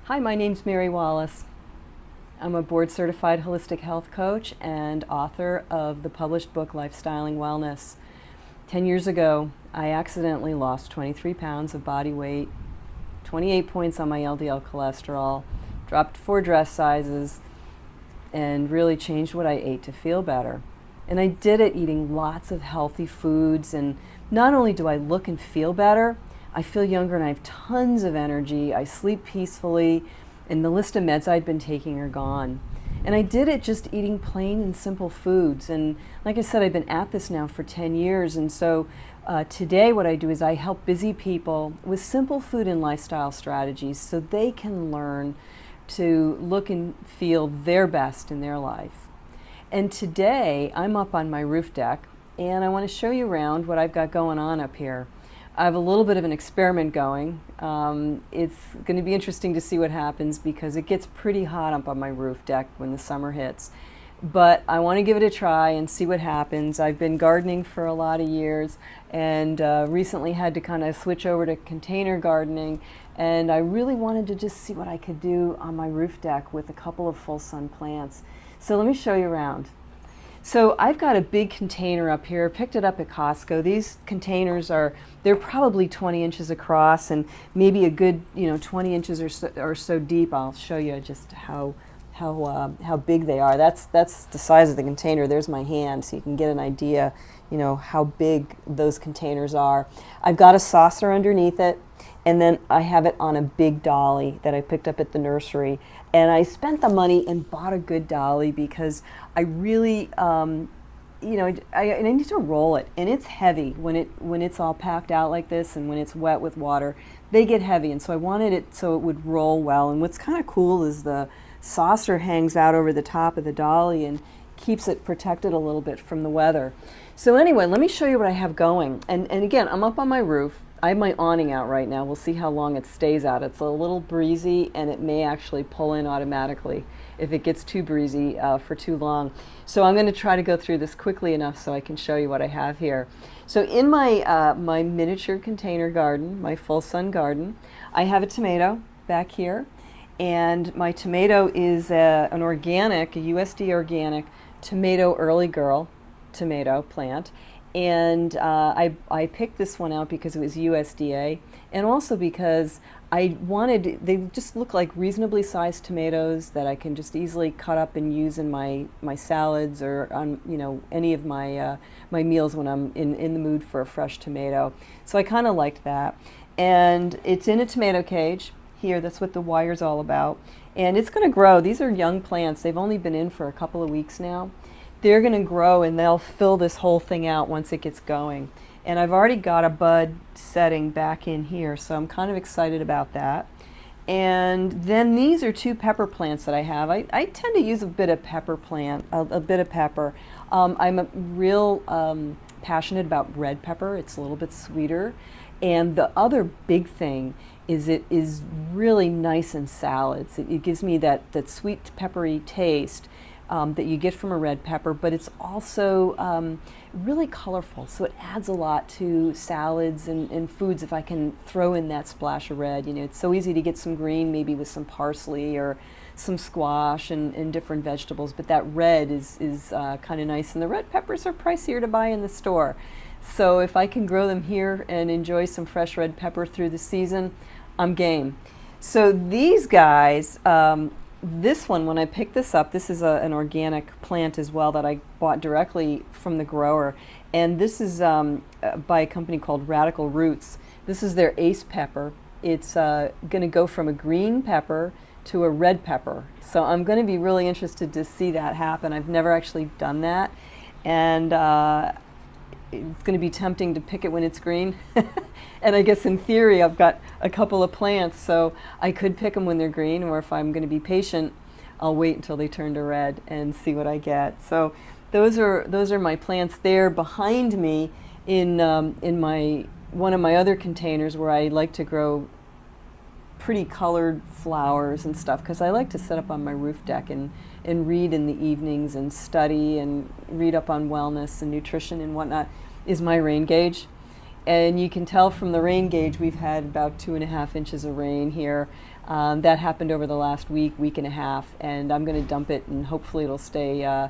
Hi, my name's Mary Wallace. I'm a board-certified holistic health coach and author of the published book Lifestyling Wellness. 10 years ago, I accidentally lost 23 pounds of body weight, 28 points on my LDL cholesterol, dropped 4 dress sizes, and really changed what I ate to feel better. And I did it eating lots of healthy foods, and not only do I look and feel better, I feel younger and I have tons of energy, I sleep peacefully, and the list of meds I'd been taking are gone. And I did it just eating plain and simple foods. And like I said, I've been at this now for 10 years. And so today what I do is I help busy people with simple food and lifestyle strategies so they can learn to look and feel their best in their life. And today I'm up on my roof deck and I want to show you around what I've got going on up here. I have a little bit of an experiment going. It's going to be interesting to see what happens because it gets pretty hot up on my roof deck when the summer hits. But I want to give it a try and see what happens. I've been gardening for a lot of years and recently had to kind of switch over to container gardening, and I really wanted to just see what I could do on my roof deck with a couple of full sun plants. So let me show you around. So I've got a big container up here, picked it up at Costco. These containers they're probably 20 inches across and maybe a good 20 inches or so deep. I'll show you just how big they are. That's the size of the container. There's my hand, so you can get an idea, how big those containers are. I've got a saucer underneath it, and then I have it on a big dolly that I picked up at the nursery. And I spent the money and bought a good dolly because I really, I need to roll it, and it's heavy when it's all packed out like this, and when it's wet with water, they get heavy. And so I wanted it so it would roll well. And what's kind of cool is the saucer hangs out over the top of the dolly and keeps it protected a little bit from the weather. So anyway, let me show you what I have going. And again, I'm up on my roof. I have my awning out right now. We'll see how long it stays out. It's a little breezy, and it may actually pull in automatically if it gets too breezy for too long. So I'm going to try to go through this quickly enough so I can show you what I have here. So in my my miniature container garden, my full sun garden, I have a tomato back here, and my tomato is an organic, a USD organic tomato early girl tomato plant. And I picked this one out because it was USDA, and also because they just look like reasonably sized tomatoes that I can just easily cut up and use in my salads or on any of my my meals when I'm in the mood for a fresh tomato. So I kind of liked that, and it's in a tomato cage here. That's what the wire's all about, and it's going to grow. These are young plants. They've only been in for a couple of weeks now. They're going to grow and they'll fill this whole thing out once it gets going. And I've already got a bud setting back in here, so I'm kind of excited about that. And then these are 2 pepper plants that I have. I tend to use a bit of pepper plant, a bit of pepper. I'm a real passionate about red pepper. It's a little bit sweeter. And the other big thing is it is really nice in salads. It gives me that sweet peppery taste that you get from a red pepper, but it's also really colorful, so it adds a lot to salads and foods if I can throw in that splash of red. It's so easy to get some green, maybe with some parsley or some squash and different vegetables, but that red is kind of nice, and the red peppers are pricier to buy in the store. So if I can grow them here and enjoy some fresh red pepper through the season, I'm game. So these guys, this one, when I picked this up, this is an organic plant as well that I bought directly from the grower. And this is by a company called Radical Roots. This is their ace pepper. It's going to go from a green pepper to a red pepper. So I'm going to be really interested to see that happen. I've never actually done that. And it's going to be tempting to pick it when it's green. And I guess in theory I've got a couple of plants, so I could pick them when they're green, or if I'm going to be patient, I'll wait until they turn to red and see what I get. So those are my plants there behind me in my one of my other containers where I like to grow pretty colored flowers and stuff, because I like to sit up on my roof deck and read in the evenings and study and read up on wellness and nutrition and whatnot. Is my rain gauge. And you can tell from the rain gauge, we've had about 2.5 inches of rain here. That happened over the last week and a half, and I'm going to dump it, and hopefully it'll stay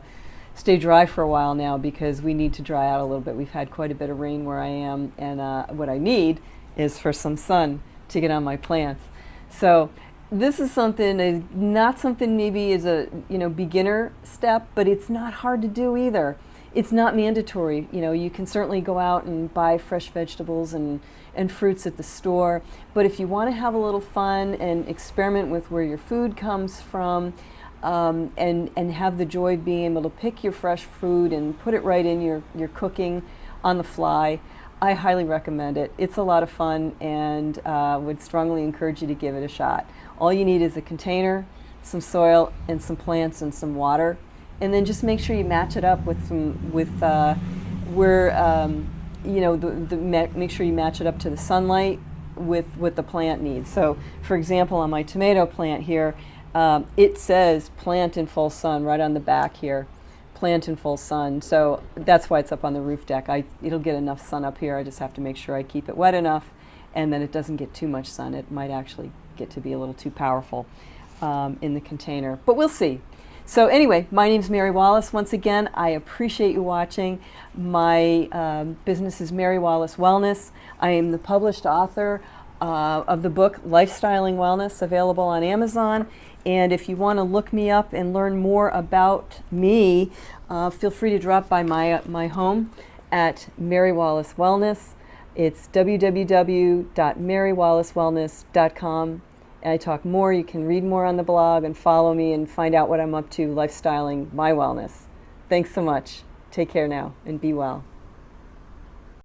dry for a while now, because we need to dry out a little bit. We've had quite a bit of rain where I am, and what I need is for some sun to get on my plants. So this is something, not something maybe is a beginner step, but it's not hard to do either. It's not mandatory. You can certainly go out and buy fresh vegetables and fruits at the store, but if you want to have a little fun and experiment with where your food comes from, and have the joy of being able to pick your fresh food and put it right in your cooking on the fly, I highly recommend it. It's a lot of fun, and would strongly encourage you to give it a shot. All you need is a container, some soil, and some plants and some water. And then just make sure you match it up with make sure you match it up to the sunlight with what the plant needs. So, for example, on my tomato plant here, it says plant in full sun right on the back here, plant in full sun. So that's why it's up on the roof deck. It'll get enough sun up here. I just have to make sure I keep it wet enough, and then it doesn't get too much sun. It might actually get to be a little too powerful in the container, but we'll see. So anyway, my name's Mary Wallace. Once again, I appreciate you watching. My business is Mary Wallace Wellness. I am the published author of the book Lifestyling Wellness, available on Amazon. And if you want to look me up and learn more about me, feel free to drop by my home at Mary Wallace Wellness. It's www.marywallacewellness.com. I talk more. You can read more on the blog and follow me and find out what I'm up to lifestyling my wellness. Thanks so much. Take care now and be well.